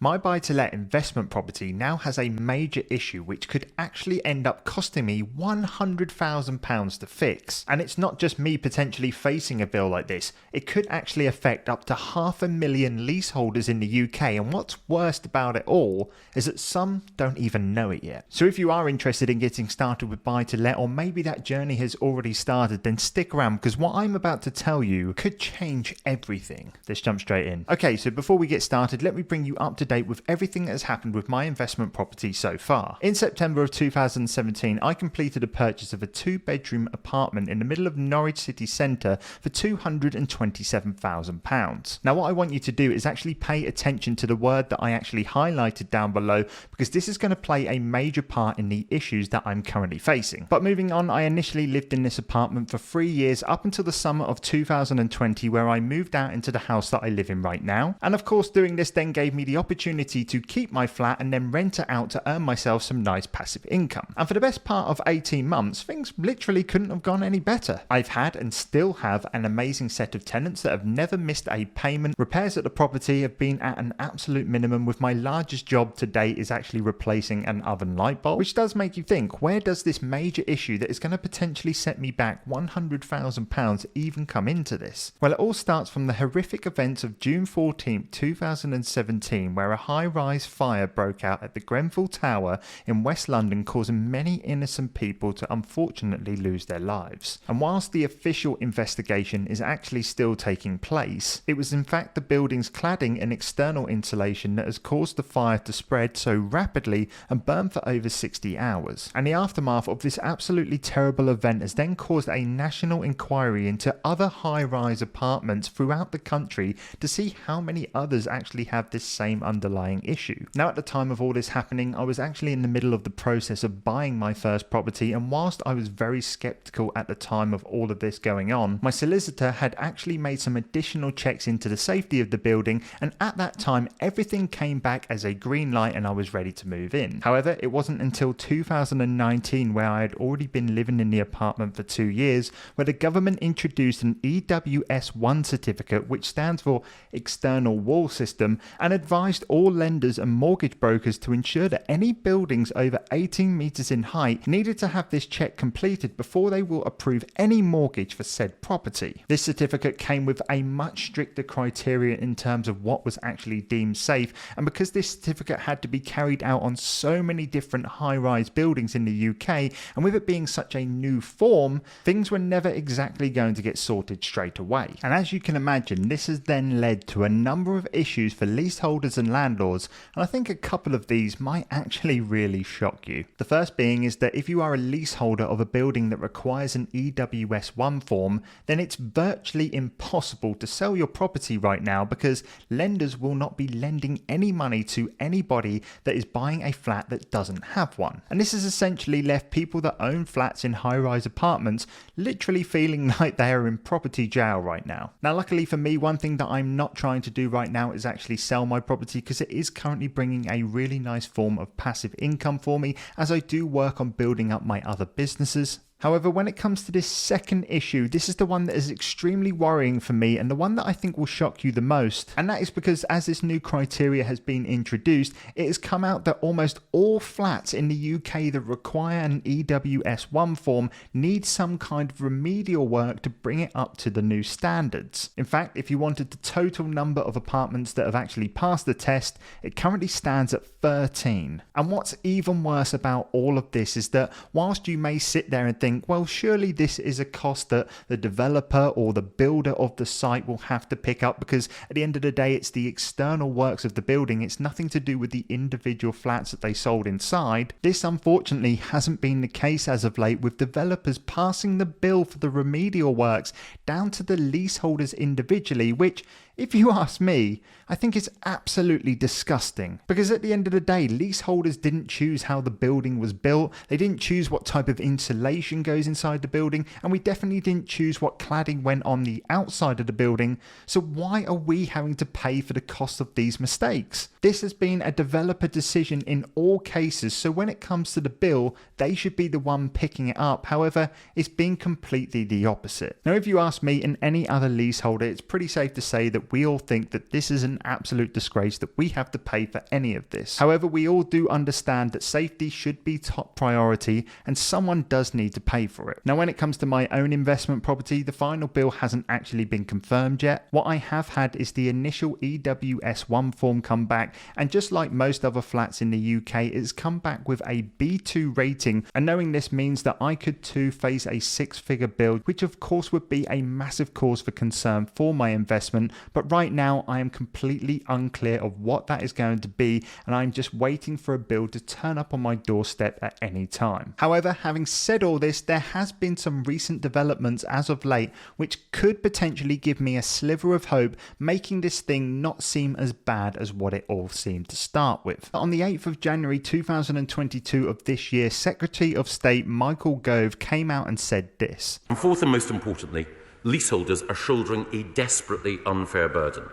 My buy-to-let investment property now has a major issue which could actually end up costing me £100,000 to fix. And it's not just me potentially facing a bill like this, it could actually affect up to 500,000 leaseholders in the UK, and what's worst about it all is that some don't even know it yet. So if you are interested in getting started with buy-to-let, or maybe that journey has already started, then stick around because what I'm about to tell you could change everything. Let's jump straight in. Okay, so before we get started, let me bring you up to date with everything that has happened with my investment property so far. In September of 2017, I completed a purchase of a 2-bedroom apartment in the middle of Norwich city centre for £227,000. Now what I want you to do is actually pay attention to the word that I actually highlighted down below, because this is going to play a major part in the issues that I'm currently facing. But moving on, I initially lived in this apartment for 3 years up until the summer of 2020, where I moved out into the house that I live in right now. And of course doing this then gave me the opportunity to keep my flat and then rent it out to earn myself some nice passive income. And for the best part of 18 months, things literally couldn't have gone any better. I've had and still have an amazing set of tenants that have never missed a payment. Repairs at the property have been at an absolute minimum, with my largest job to date is actually replacing an oven light bulb, which does make you think, where does this major issue that is going to potentially set me back £100,000 even come into this? Well, it all starts from the horrific events of June 14th, 2017, where a high-rise fire broke out at the Grenfell Tower in West London, causing many innocent people to unfortunately lose their lives. And whilst the official investigation is actually still taking place, it was in fact the building's cladding and external insulation that has caused the fire to spread so rapidly and burn for over 60 hours. And the aftermath of this absolutely terrible event has then caused a national inquiry into other high-rise apartments throughout the country to see how many others actually have this same underlying issue. Now, at the time of all this happening, I was actually in the middle of the process of buying my first property, and whilst I was very skeptical at the time of all of this going on, my solicitor had actually made some additional checks into the safety of the building, and at that time everything came back as a green light and I was ready to move in. However, it wasn't until 2019, where I had already been living in the apartment for 2 years, where the government introduced an EWS1 certificate, which stands for External Wall System, and advised all lenders and mortgage brokers to ensure that any buildings over 18 meters in height needed to have this check completed before they will approve any mortgage for said property. This certificate came with a much stricter criteria in terms of what was actually deemed safe, and because this certificate had to be carried out on so many different high-rise buildings in the UK, and with it being such a new form, things were never exactly going to get sorted straight away. And as you can imagine, this has then led to a number of issues for leaseholders and landlords, and I think a couple of these might actually really shock you. The first being is that if you are a leaseholder of a building that requires an EWS1 form, then it's virtually impossible to sell your property right now, because lenders will not be lending any money to anybody that is buying a flat that doesn't have one. And this has essentially left people that own flats in high-rise apartments literally feeling like they are in property jail right now. Now, luckily for me, one thing that I'm not trying to do right now is actually sell my property, because it is currently bringing a really nice form of passive income for me as I do work on building up my other businesses. However, when it comes to this second issue, this is the one that is extremely worrying for me, and the one that I think will shock you the most. And that is because as this new criteria has been introduced, it has come out that almost all flats in the UK that require an EWS1 form need some kind of remedial work to bring it up to the new standards. In fact, if you wanted the total number of apartments that have actually passed the test, it currently stands at 13. And what's even worse about all of this is that whilst you may sit there and think, well, surely this is a cost that the developer or the builder of the site will have to pick up, because at the end of the day, it's the external works of the building. It's nothing to do with the individual flats that they sold inside. This unfortunately hasn't been the case as of late, with developers passing the bill for the remedial works down to the leaseholders individually, which, if you ask me, I think it's absolutely disgusting. Because at the end of the day, leaseholders didn't choose how the building was built, they didn't choose what type of insulation goes inside the building, and we definitely didn't choose what cladding went on the outside of the building, so why are we having to pay for the cost of these mistakes? This has been a developer decision in all cases, so when it comes to the bill, they should be the one picking it up. However, it's been completely the opposite. Now, if you ask me and any other leaseholder, it's pretty safe to say that that we all think that this is an absolute disgrace that we have to pay for any of this. However, we all do understand that safety should be top priority and someone does need to pay for it. Now, when it comes to my own investment property, the final bill hasn't actually been confirmed yet. What I have had is the initial EWS1 form come back, and just like most other flats in the UK, it's come back with a B2 rating, and knowing this means that I could too face a six-figure bill, which of course would be a massive cause for concern for my investment. But right now I am completely unclear of what that is going to be, and I'm just waiting for a bill to turn up on my doorstep at any time. However, having said all this, there has been some recent developments as of late which could potentially give me a sliver of hope, making this thing not seem as bad as what it all seemed to start with. On the 8th of January 2022 of this year, Secretary of State Michael Gove came out and said this. And fourth and most importantly, leaseholders are shouldering a desperately unfair burden.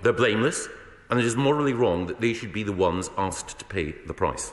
They're blameless, and it is morally wrong that they should be the ones asked to pay the price.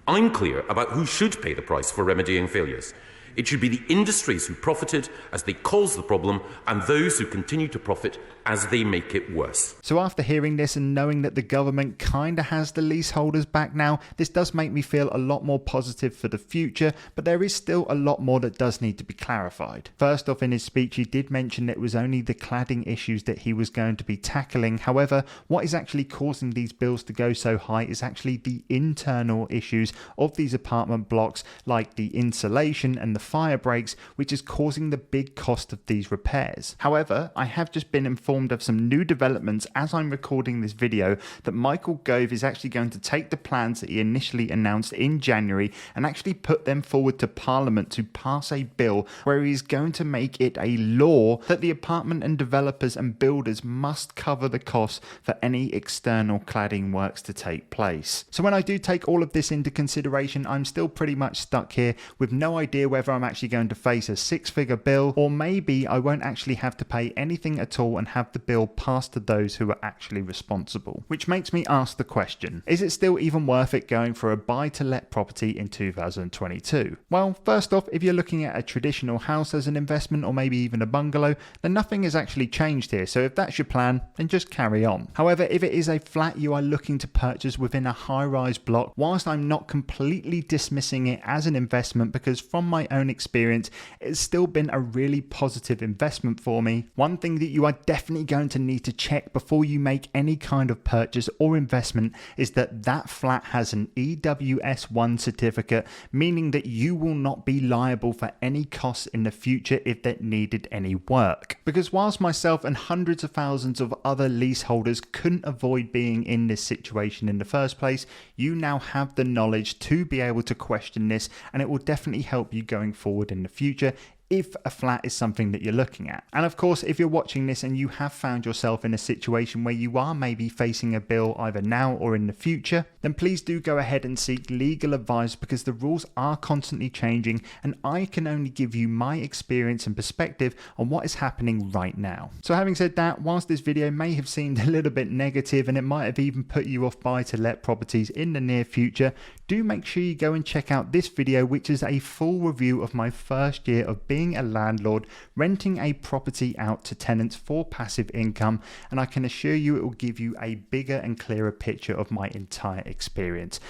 I'm clear about who should pay the price for remedying failures. It should be the industries who profited as they caused the problem, and those who continue to profit as they make it worse. So after hearing this and knowing that the government kinda has the leaseholders back now, this does make me feel a lot more positive for the future, but there is still a lot more that does need to be clarified. First off, in his speech he did mention that it was only the cladding issues that he was going to be tackling. However, what is actually causing these bills to go so high is actually the internal issues of these apartment blocks, like the insulation and the fire breaks, which is causing the big cost of these repairs. However, I have just been informed of some new developments as I'm recording this video that Michael Gove is actually going to take the plans that he initially announced in January and actually put them forward to Parliament to pass a bill where he's going to make it a law that the apartment and developers and builders must cover the costs for any external cladding works to take place. So when I do take all of this into consideration, I'm still pretty much stuck here with no idea whether I'm actually going to face a six-figure bill, or maybe I won't actually have to pay anything at all and have the bill passed to those who are actually responsible. Which makes me ask the question, is it still even worth it going for a buy-to-let property in 2022? Well, first off, if you're looking at a traditional house as an investment, or maybe even a bungalow, then nothing has actually changed here, so if that's your plan, then just carry on. However, if it is a flat you are looking to purchase within a high-rise block, whilst I'm not completely dismissing it as an investment, because from my own experience it's still been a really positive investment for me, one thing that you are definitely going to need to check before you make any kind of purchase or investment is that that flat has an EWS1 certificate, meaning that you will not be liable for any costs in the future if that needed any work. Because whilst myself and hundreds of thousands of other leaseholders couldn't avoid being in this situation in the first place, you now have the knowledge to be able to question this, and it will definitely help you going forward in the future if a flat is something that you're looking at. And of course, if you're watching this and you have found yourself in a situation where you are maybe facing a bill either now or in the future, then please do go ahead and seek legal advice, because the rules are constantly changing and I can only give you my experience and perspective on what is happening right now. So having said that, whilst this video may have seemed a little bit negative and it might have even put you off buy-to-let properties in the near future, do make sure you go and check out this video, which is a full review of my first year of being a landlord, renting a property out to tenants for passive income, and I can assure you it will give you a bigger and clearer picture of my entire experience.